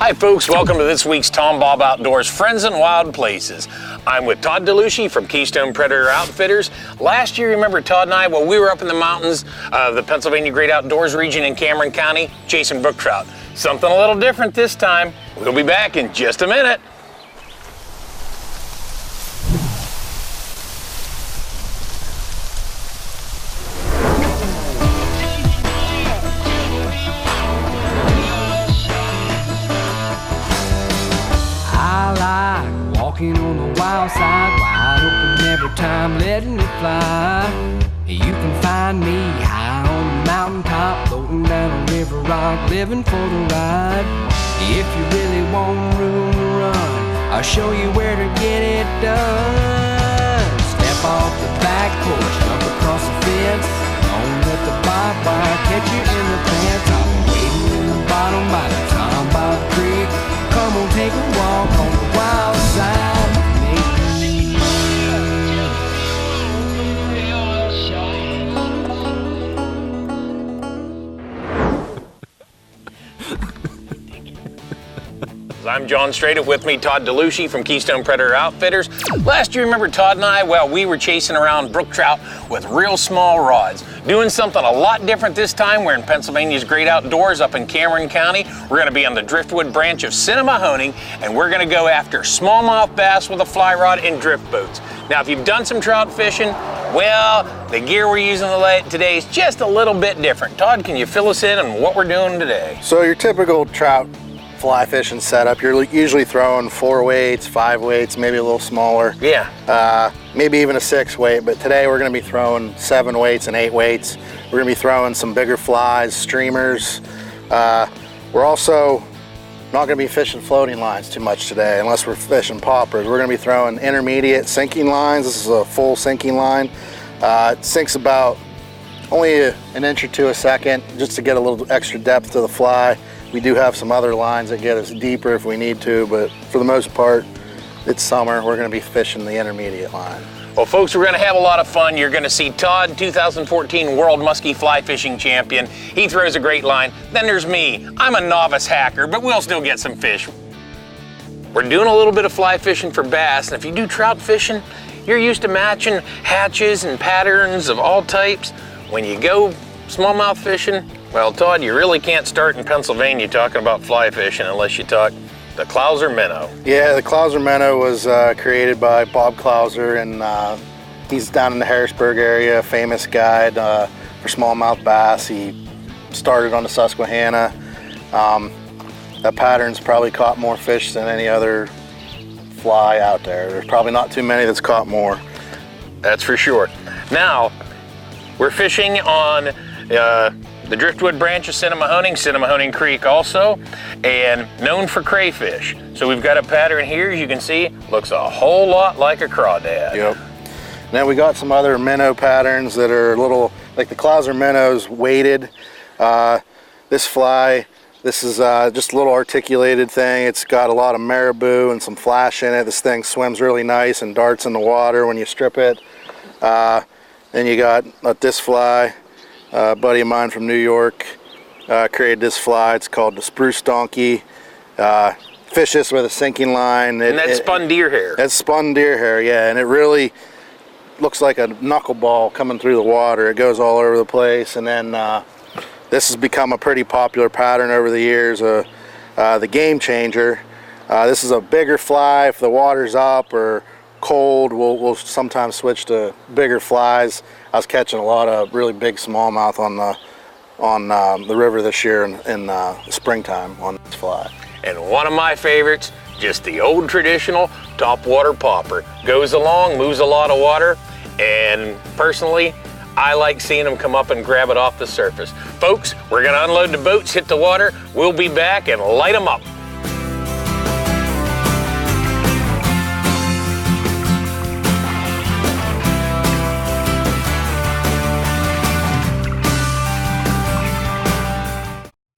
Hi folks, welcome to this week's TomBob Outdoors Friends in Wild Places. I'm with Todd DeLucci from Keystone Predator Outfitters. Last year, remember Todd and I, well, we were up in the mountains of the Pennsylvania Great Outdoors region in Cameron County chasing brook trout. Something a little different this time. We'll be back in just a minute. Walking on the wild side, wide open every time, letting it fly. You can find me high on the mountaintop, floating down a river rock, living for the ride. If you really want room to run, I'll show you where to get it done. Step off the back porch, jump across the fence, don't let the barbed wire catch you in the pants. I'll be waiting in the bottom by the TomBob Creek. Come on, take a walk on the wild side. I'm John Straight, with me Todd DeLucci from Keystone Predator Outfitters. Last year, remember Todd and I, well, we were chasing around brook trout with real small rods. Doing something a lot different this time. We're in Pennsylvania's Great Outdoors up in Cameron County. We're gonna be on the Driftwood branch of Sinnemahoning, and we're gonna go after smallmouth bass with a fly rod and drift boats. Now, if you've done some trout fishing, well, the gear we're using today is just a little bit different. Todd, can you fill us in on what we're doing today? So your typical trout fly fishing setup, you're usually throwing 4 weights, 5 weights, maybe a little smaller. Yeah. Maybe even a 6 weight, but today we're gonna be throwing 7 weights and 8 weights. We're gonna be throwing some bigger flies, streamers. We're also not gonna be fishing floating lines too much today, unless we're fishing poppers. We're gonna be throwing intermediate sinking lines. This is a full sinking line. It sinks about only an inch or two a second, just to get a little extra depth to the fly. We do have some other lines that get us deeper if we need to, but for the most part, it's summer. We're gonna be fishing the intermediate line. Well, folks, we're gonna have a lot of fun. You're gonna see Todd, 2014 World Muskie Fly Fishing Champion. He throws a great line. Then there's me. I'm a novice hacker, but we'll still get some fish. We're doing a little bit of fly fishing for bass, and if you do trout fishing, you're used to matching hatches and patterns of all types. When you go smallmouth fishing, well, Todd, you really can't start in Pennsylvania talking about fly fishing unless you talk the Clouser minnow. Yeah, the Clouser minnow was created by Bob Clouser, and he's down in the Harrisburg area, a famous guide for smallmouth bass. He started on the Susquehanna. That pattern's probably caught more fish than any other fly out there. There's probably not too many that's caught more. That's for sure. Now, we're fishing on the Driftwood branch of Sinnemahoning Creek also, and known for crayfish. So we've got a pattern here, as you can see, looks a whole lot like a crawdad. Yep. Now we got some other minnow patterns that are a little, like the Clouser minnow's weighted. This fly, this is just a little articulated thing. It's got a lot of marabou and some flash in it. This thing swims really nice and darts in the water when you strip it. Then you got this fly. A buddy of mine from New York created this fly. It's called the spruce donkey. Fish this with a sinking line. And that's spun deer hair. That's spun deer hair, yeah. And it really looks like a knuckleball coming through the water. It goes all over the place. And then this has become a pretty popular pattern over the years. The Game Changer. This is a bigger fly. If the water's up or cold, we'll sometimes switch to bigger flies. I was catching a lot of really big smallmouth on the river this year in the springtime on this fly. And one of my favorites, just the old traditional topwater popper. Goes along, moves a lot of water, and personally, I like seeing them come up and grab it off the surface. Folks, we're gonna unload the boats, hit the water. We'll be back and light them up.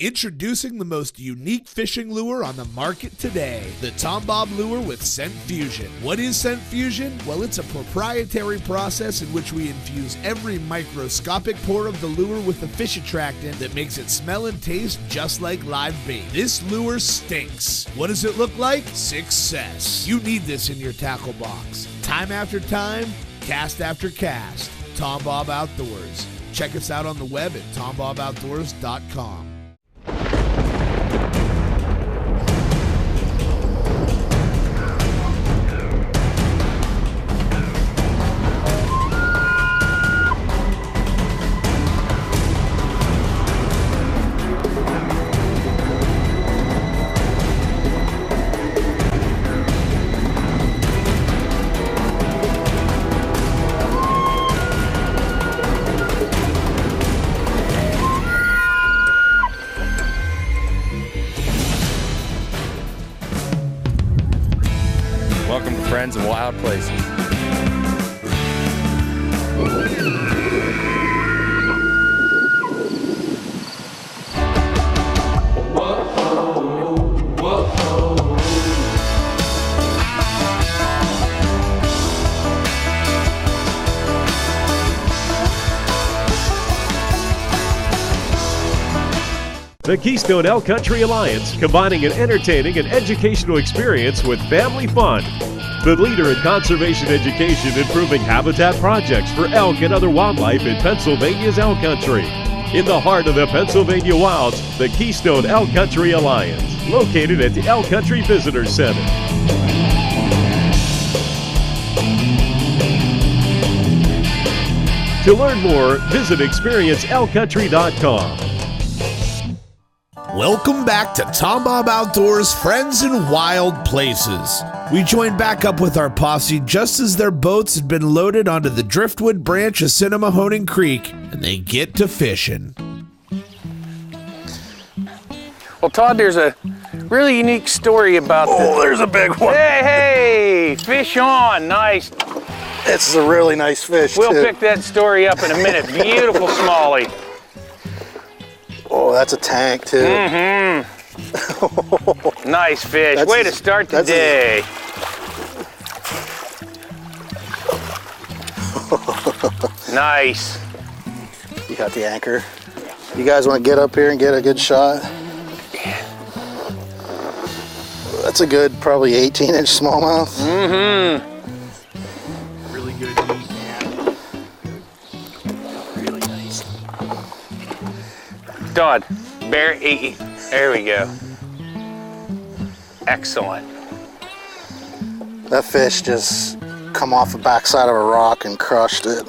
It's Introducing the most unique fishing lure on the market today, the TomBob lure with scent fusion. What is scent fusion? Well, it's a proprietary process in which we infuse every microscopic pore of the lure with a fish attractant that makes it smell and taste just like live bait. This lure stinks. What does it look like? Success. You need this in your tackle box. Time after time, cast after cast. TomBob Outdoors. Check us out on the web at tomboboutdoors.com. Welcome to Friends in Wild Places. The Keystone Elk Country Alliance, combining an entertaining and educational experience with family fun. The leader in conservation education, improving habitat projects for elk and other wildlife in Pennsylvania's elk country. In the heart of the Pennsylvania wilds, the Keystone Elk Country Alliance, located at the Elk Country Visitor Center. To learn more, visit experienceelkcountry.com. Welcome back to TomBob Outdoors Friends in Wild Places. We joined back up with our posse just as their boats had been loaded onto the Driftwood branch of Sinnemahoning Creek, and they get to fishing. Well, Todd, there's a really unique story about There's a big one. Hey, fish on, nice. This is a really nice fish, We'll too. pick that story up in a minute. Beautiful smallie. Oh, that's a tank, too. Nice fish. That's Way to start the day. Nice. You got the anchor. You guys want to get up here and get a good shot? That's a good, probably 18-inch smallmouth. Really good meat, man. Really nice. Todd, there we go. Excellent. That fish just come off the backside of a rock and crushed it.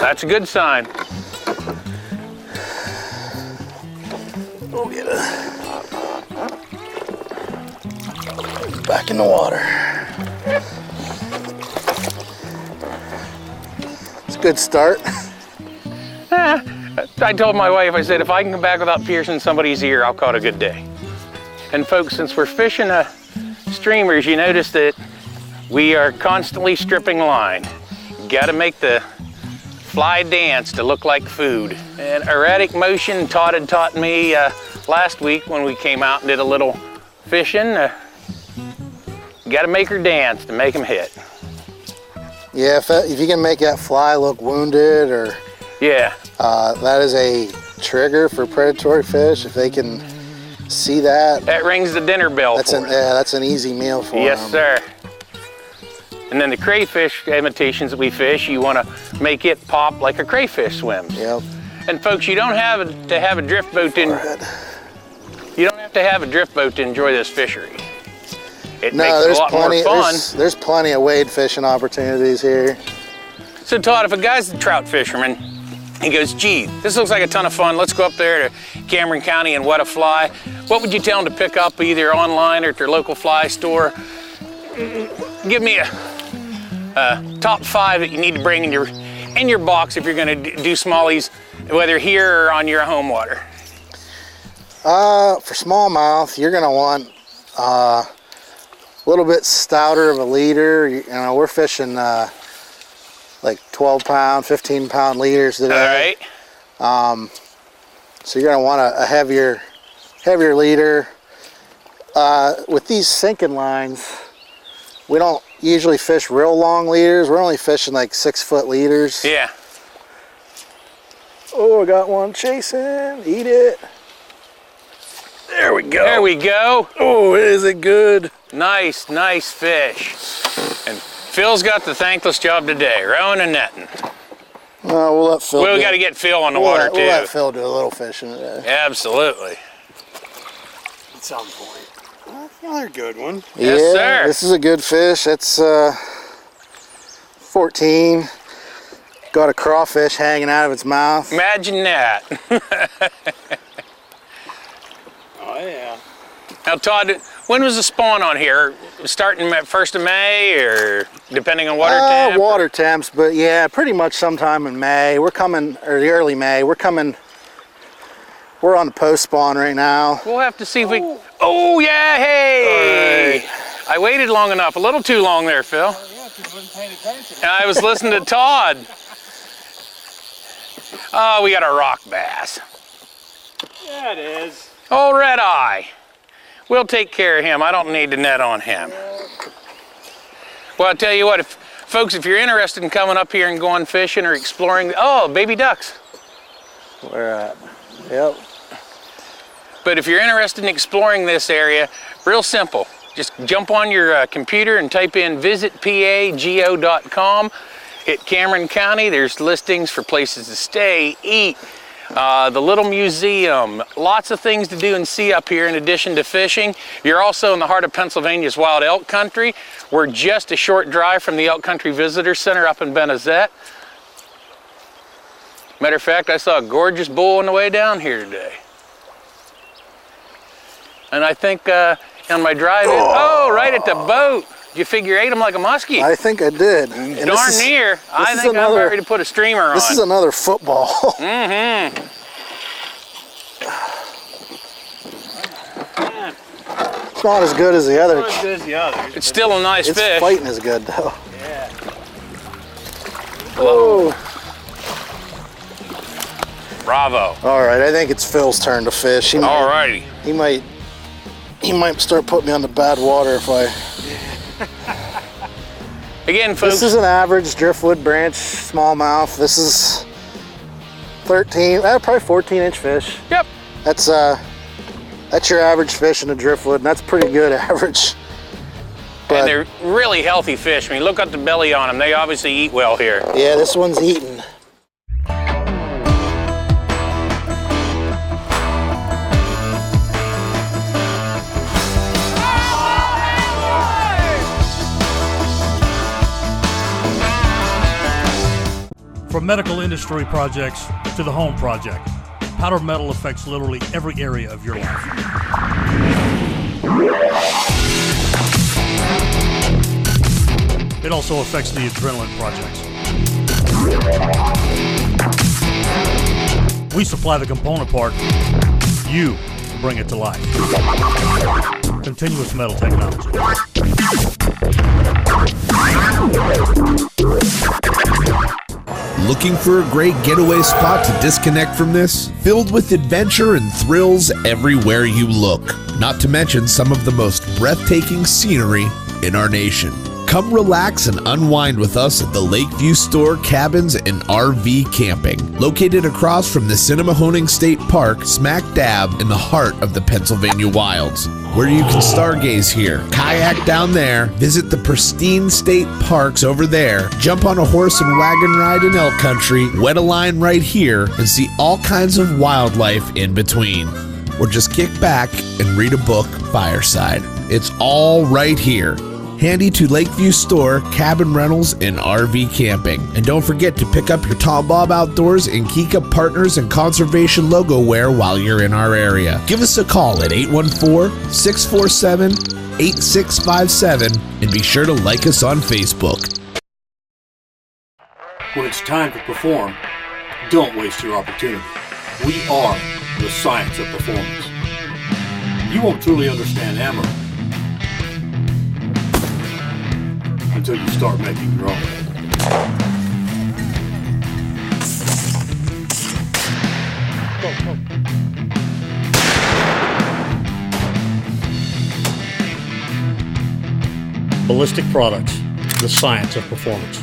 That's a good sign. We'll get it. Back in the water. It's a good start. I told my wife, I said, if I can come back without piercing somebody's ear, I'll call it a good day. And folks, since we're fishing streamers, you notice that we are constantly stripping line. Got to make the fly dance to look like food. And erratic motion, Todd had taught me last week when we came out and did a little fishing. Got to make her dance to make them hit. Yeah, if you can make that fly look wounded, or Yeah. that is a trigger for predatory fish. If they can see that, That rings the dinner bell that's for an us. that's an easy meal for them. Yes, sir. And then the crayfish imitations that we fish, you want to make it pop like a crayfish swims. Yep. And folks, you don't have to have a drift boat to enjoy this fishery. It makes it a lot more fun. There's plenty of wade fishing opportunities here. So Todd, if a guy's a trout fisherman, he goes, gee, this looks like a ton of fun. Let's go up there to Cameron County and wet a fly. What would you tell him to pick up either online or at their local fly store? Give me a top 5 that you need to bring in your box if you're going to do smallies, whether here or on your home water. For smallmouth, you're gonna want a little bit stouter of a leader. You know, we're fishing like 12-pound, 15-pound leaders today. All right. So you're gonna want a heavier leader. With these sinking lines, we don't usually fish real long leaders. We're only fishing like 6-foot leaders. Yeah. Oh, I got one chasing. Eat it. There we go. There we go. Oh, is it good? Nice, nice fish. And Phil's got the thankless job today, rowing and netting. We'll let Phil. We got to get Phil on the water too. We'll let Phil do a little fishing today. Absolutely. At some point. That's another good one. Yes, Yeah, sir. This is a good fish. It's 14. Got a crawfish hanging out of its mouth. Imagine that. Oh yeah. Now, Todd, when was the spawn on here? Starting at 1st of May, or depending on water temp? Water temps, but yeah, pretty much sometime in May. We're coming, or the early May. We're on the post spawn right now. We'll have to see if we. Oh yeah! Hey! Right. I waited long enough. A little too long there, Phil. Yeah, because you wasn't paying attention. I was listening to Todd. Oh, we got a rock bass. Yeah, it is. Old red eye. We'll take care of him. I don't need to net on him. Well, I'll tell you what, folks, if you're interested in coming up here and going fishing or exploring, oh, baby ducks. Where at? Yep. But if you're interested in exploring this area, real simple. Just jump on your computer and type in visitpago.com. Hit Cameron County. There's listings for places to stay, eat, the little museum, lots of things to do and see up here in addition to fishing. You're also in the heart of Pennsylvania's wild elk country. We're just a short drive from the Elk Country Visitor Center up in Benezet. Matter of fact, I saw a gorgeous bull on the way down here today. And I think on my drive in, right at the boat. Did you figure ate him like a muskie? I think I did. And Darn near. I think I'm ready to put a streamer on. This is another football. Mm-hmm. It's not as good as the other. Not as good as the others. It's still a nice It's fish. fighting is good though. Yeah. Oh. Bravo. All right, I think it's Phil's turn to fish. All righty. He might start putting me on the bad water if I. Again, folks. This is an average driftwood branch smallmouth. This is 13, probably 14-inch fish. Yep. That's your average fish in a driftwood, and that's pretty good average. But And they're really healthy fish. I mean, look at the belly on them. They obviously eat well here. yeah, this one's eating. From medical industry projects to the home project, powder metal affects literally every area of your life. It also affects the adrenaline projects. We supply the component part. You bring it to life. Continuous metal technology. Looking for a great getaway spot to disconnect from this? Filled with adventure and thrills everywhere you look. Not to mention some of the most breathtaking scenery in our nation. Come relax and unwind with us at the Lakeview Store Cabins and RV Camping, located across from the Sinnemahoning State Park, smack dab in the heart of the Pennsylvania wilds, where you can stargaze here, kayak down there, visit the pristine state parks over there, jump on a horse and wagon ride in elk country, wet a line right here, and see all kinds of wildlife in between. Or just kick back and read a book fireside. It's all right here. Handy to Lakeview Store, Cabin Rentals, and RV Camping. And don't forget to pick up your TomBob Outdoors and Kika Partners and Conservation logo wear while you're in our area. Give us a call at 814-647-8657 and be sure to like us on Facebook. When it's time to perform, don't waste your opportunity. We are the science of performance. You won't truly understand hammer until you start making your own. Go. Ballistic Products, the science of performance.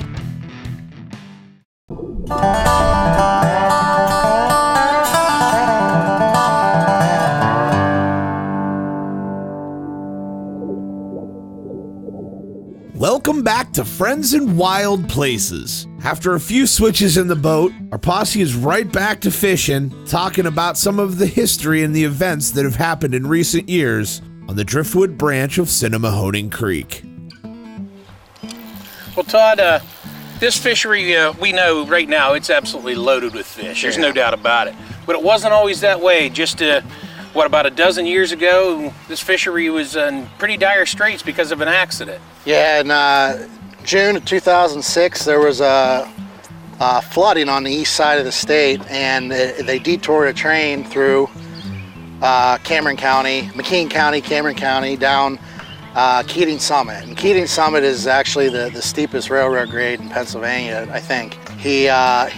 Welcome back to Friends in Wild Places. After a few switches in the boat, our posse is right back to fishing, talking about some of the history and the events that have happened in recent years on the Driftwood branch of Sinnemahoning Creek. Well, Todd, this fishery, we know right now it's absolutely loaded with fish. There's no doubt about it. But it wasn't always that way. Just, about a dozen years ago, this fishery was in pretty dire straits because of an accident. Yeah, in June of 2006, there was flooding on the east side of the state, and they detoured a train through Cameron County, McKean County, Cameron County, down Keating Summit. And Keating Summit is actually the steepest railroad grade in Pennsylvania, I think. He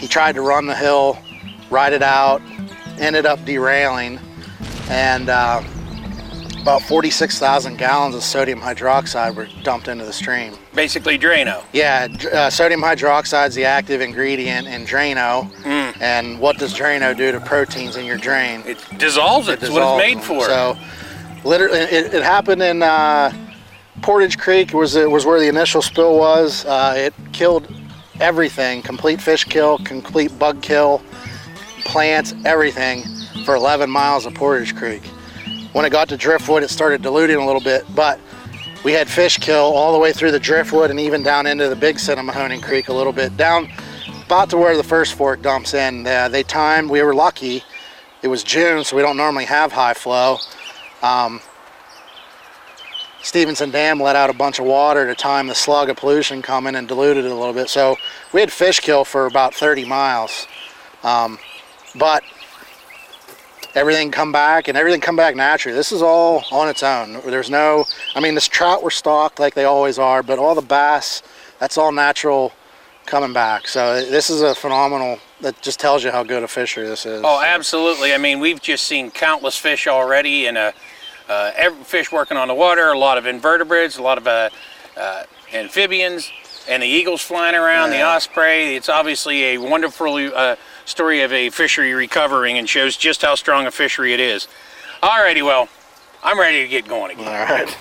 tried to run the hill, ride it out, ended up derailing, and about 46,000 gallons of sodium hydroxide were dumped into the stream. Basically Drano. Yeah, sodium hydroxide is the active ingredient in Drano. And what does Drano do to proteins in your drain? It dissolves it. That's what it's made for. So, literally, it happened in Portage Creek. Was where the initial spill was. It killed everything. Complete fish kill, complete bug kill, plants, everything for 11 miles of Portage Creek. When it got to Driftwood, it started diluting a little bit, but we had fish kill all the way through the Driftwood and even down into the big Sinnemahoning Creek a little bit, down about to where the first fork dumps in. They timed, we were lucky, it was June, so we don't normally have high flow. Stevenson Dam let out a bunch of water to time the slug of pollution coming and diluted it a little bit. So we had fish kill for about 30 miles. But everything come back naturally. This is all on its own. There's no, this trout were stocked like they always are, but all the bass, that's all natural coming back. So this is a phenomenal, that just tells you how good a fishery this is. Oh, absolutely. We've just seen countless fish already, and every fish working on the water, a lot of invertebrates, a lot of amphibians, and the eagles flying around, the osprey. It's obviously a wonderful story of a fishery recovering, and shows just how strong a fishery it is. Alrighty, well, I'm ready to get going again. All right.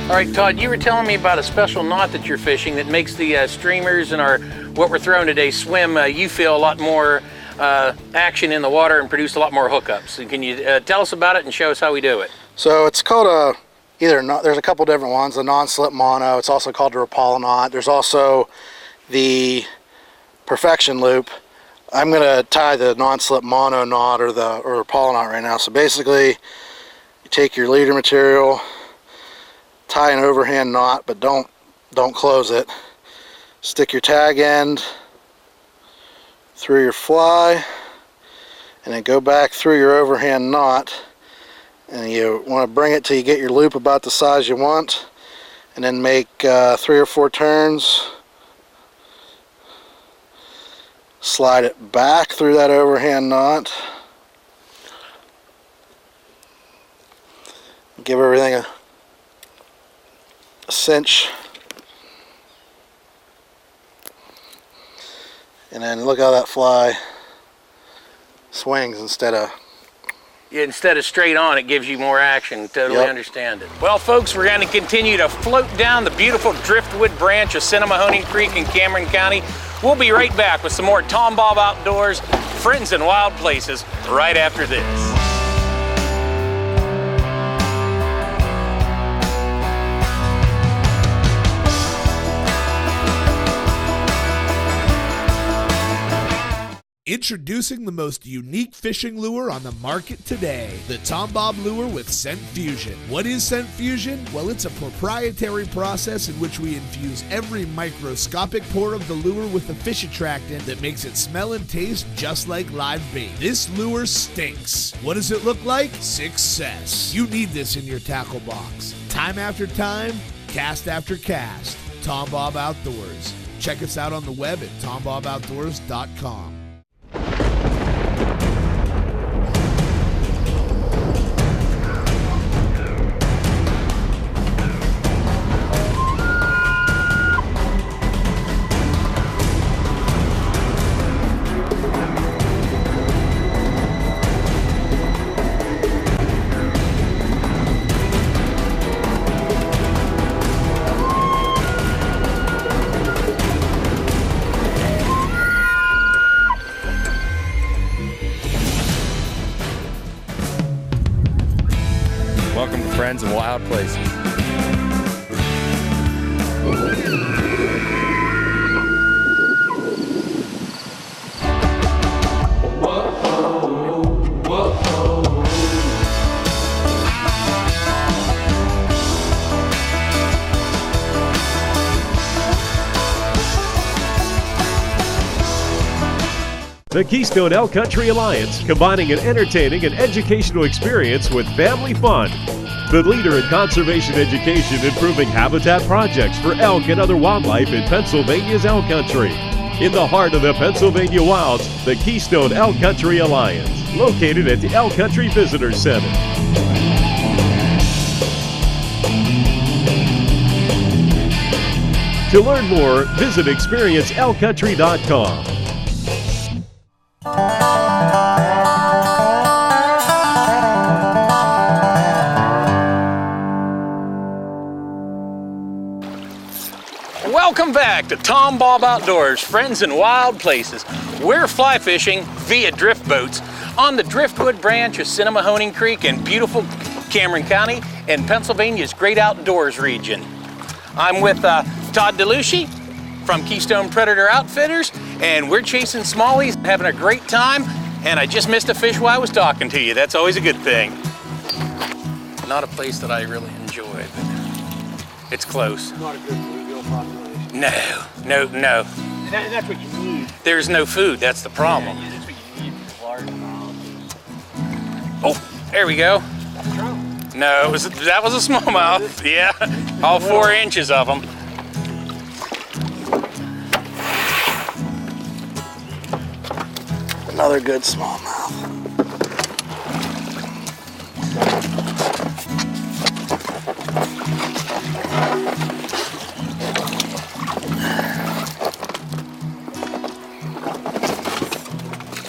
All right, Todd, you were telling me about a special knot that you're fishing that makes the streamers and what we're throwing today swim, you feel a lot more action in the water and produce a lot more hookups. Can you tell us about it and show us how we do it? So it's called there's a couple different ones, the non-slip mono. It's also called the Rapala knot. There's also the perfection loop. I'm gonna tie the non-slip mono knot or Rapala knot right now. So basically, you take your leader material, tie an overhand knot, but don't close it. Stick your tag end through your fly, and then go back through your overhand knot, and you want to bring it till you get your loop about the size you want, and then make 3 or 4 turns. Slide it back through that overhand knot. Give everything a cinch, and then look how that fly swings instead of straight on. It gives you more action. Totally understand it. Well, folks, we're going to continue to float down the beautiful Driftwood branch of Sinnemahoning Creek in Cameron County. We'll be right back with some more TomBob Outdoors, Friends in Wild Places, right after this. Introducing the most unique fishing lure on the market today, the TomBob lure with scent fusion. What is scent fusion? Well, it's a proprietary process in which we infuse every microscopic pore of the lure with a fish attractant that makes it smell and taste just like live bait. This lure stinks. What does it look like? Success. You need this in your tackle box. Time after time, cast after cast. TomBob Outdoors. Check us out on the web at tomboboutdoors.com. Welcome to Friends in Wild Places. The Keystone Elk Country Alliance, combining an entertaining and educational experience with family fun. The leader in conservation education, improving habitat projects for elk and other wildlife in Pennsylvania's elk country. In the heart of the Pennsylvania wilds, the Keystone Elk Country Alliance, located at the Elk Country Visitor Center. To learn more, visit experienceelkcountry.com. Welcome back to TomBob Outdoors, Friends in Wild Places. We're fly fishing via drift boats on the Driftwood branch of Sinnemahoning Creek in beautiful Cameron County in Pennsylvania's great outdoors region. I'm with Todd DeLucci from Keystone Predator Outfitters, and we're chasing smallies, having a great time, and I just missed a fish while I was talking to you. That's always a good thing. Not a place that I really enjoy, but it's close. Not a good bluegill population. No. That's what you need. There's no food, that's the problem. Yeah, that's what you need, large amount. Oh, there we go. No, that was a smallmouth. Yeah, all 4 inches of them. Another good smallmouth.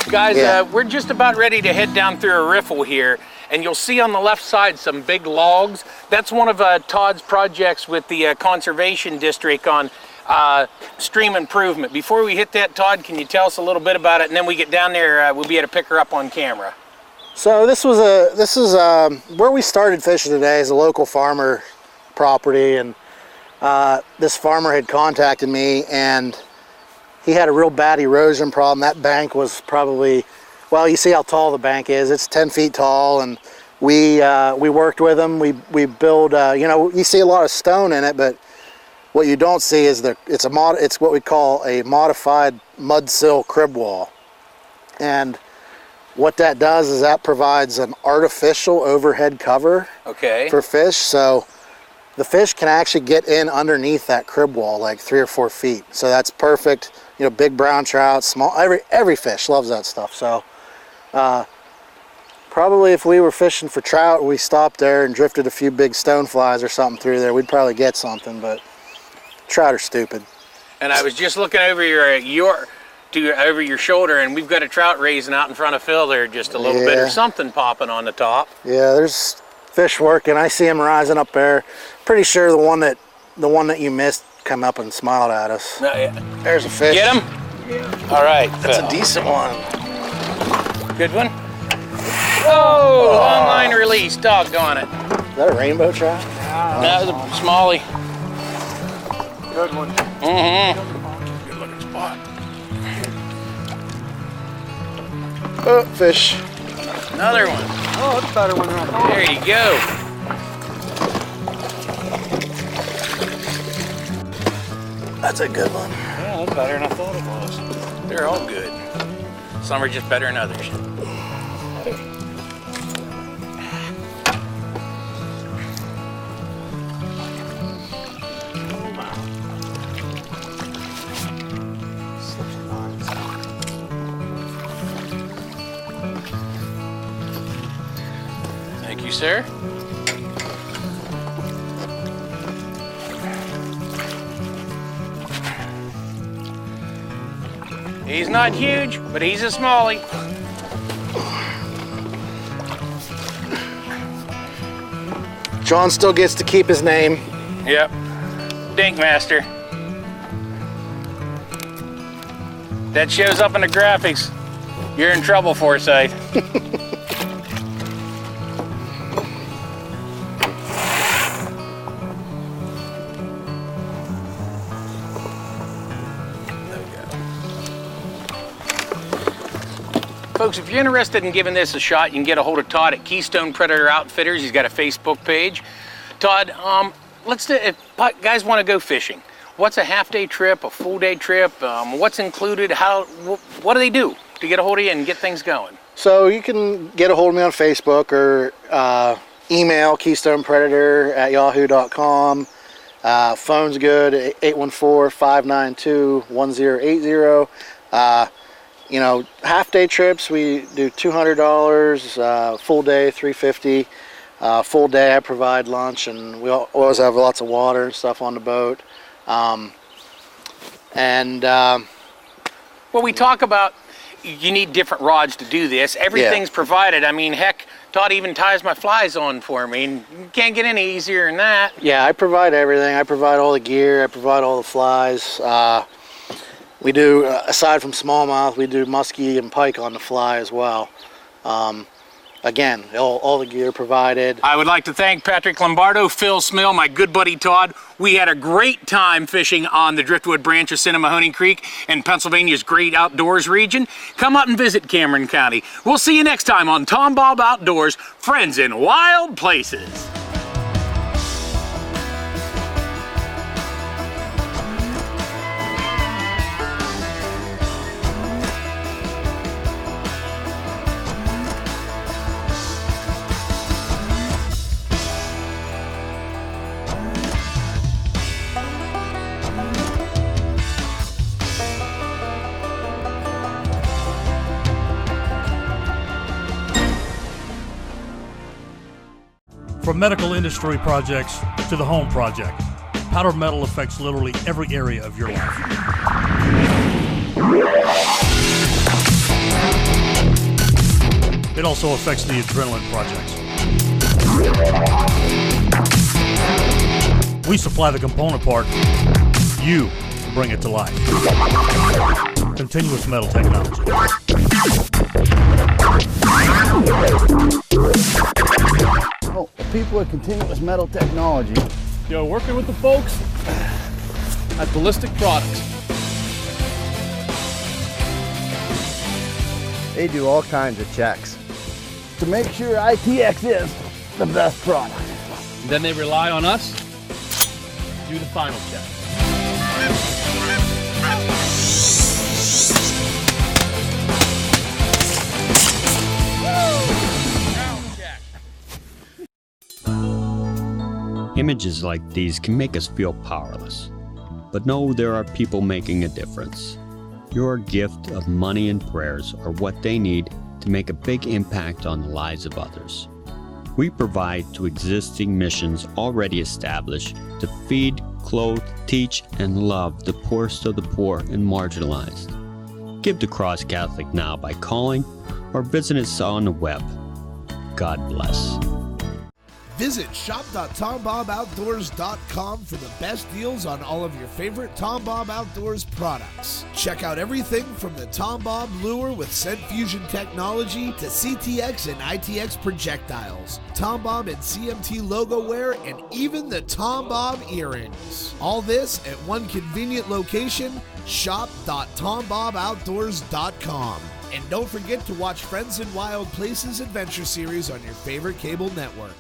Guys, Yeah. we're just about ready to head down through a riffle here, and you'll see on the left side some big logs. That's one of Todd's projects with the Conservation District on stream improvement. Before we hit that, Todd, can you tell us a little bit about it, and then we get down there, we'll be able to pick her up on camera. So this is where we started fishing today, is a local farmer property, and this farmer had contacted me, and he had a real bad erosion problem. That bank was probably, well, you see how tall the bank is. It's 10 feet tall, and we worked with him. We build, you know, you see a lot of stone in it, but what you don't see is it's what we call a modified mud sill crib wall. And what that does is that provides an artificial overhead cover for fish. So the fish can actually get in underneath that crib wall like 3 or 4 feet. So that's perfect. You know, big brown trout, small, every fish loves that stuff. So probably if we were fishing for trout, we stopped there and drifted a few big stoneflies or something through there, we'd probably get something, but trout are stupid. And I was just looking over over your shoulder, and we've got a trout raising out in front of Phil there, just a little bit, or something popping on the top. Yeah, there's fish working. I see him rising up there. Pretty sure the one that you missed come up and smiled at us. There's a fish. Get him? All right. That's a decent one. Good one. Oh, long line release. Doggone it. Is that a rainbow trout? That was a smallie. Good one. Mm-hmm. Good looking spot. Oh, fish. Another one. Oh, that's a better one than I thought. There you go. That's a good one. Yeah, that's better than I thought it was. They're all good. Some are just better than others. sir. He's not huge, but he's a smallie. John still gets to keep his name. Yep. Dink Master. That shows up in the graphics. You're in trouble, Forsyth. Folks, if you're interested in giving this a shot, you can get a hold of Todd at Keystone Predator Outfitters. He's got a Facebook page. Todd, if guys want to go fishing, what's a half-day trip, a full-day trip? What's included? What do they do to get a hold of you and get things going? So you can get a hold of me on Facebook or email KeystonePredator@yahoo.com. Phone's good, 814-592-1080. You know, half-day trips, we do $200, full day, $350. Full day, I provide lunch, and we always have lots of water and stuff on the boat. Well, we talk about you need different rods to do this. Everything's provided. I mean, heck, Todd even ties my flies on for me, and you can't get any easier than that. Yeah, I provide everything. I provide all the gear. I provide all the flies. We do, aside from smallmouth, we do muskie and pike on the fly as well. Again, all the gear provided. I would like to thank Patrick Lombardo, Phil Smill, my good buddy Todd. We had a great time fishing on the Driftwood branch of Sinnemahoning Creek in Pennsylvania's great outdoors region. Come up and visit Cameron County. We'll see you next time on TomBob Outdoors, Friends in Wild Places. From medical industry projects to the home project, powder metal affects literally every area of your life. It also affects the adrenaline projects. We supply the component part, you bring it to life. Continuous metal technology. Oh, the people at Continuous Metal Technology. Yo, working with the folks at Ballistic Products. They do all kinds of checks to make sure ITX is the best product. And then they rely on us to do the final check. Images like these can make us feel powerless, but know there are people making a difference. Your gift of money and prayers are what they need to make a big impact on the lives of others. We provide to existing missions already established to feed, clothe, teach, and love the poorest of the poor and marginalized. Give to Cross Catholic now by calling or visit us on the web. God bless. Visit shop.TomBobOutdoors.com for the best deals on all of your favorite TomBob Outdoors products. Check out everything from the TomBob lure with scent fusion technology to CTX and ITX projectiles, TomBob and CMT logo wear, and even the TomBob earrings. All this at one convenient location, shop.TomBobOutdoors.com. And don't forget to watch Friends in Wild Places Adventure Series on your favorite cable network.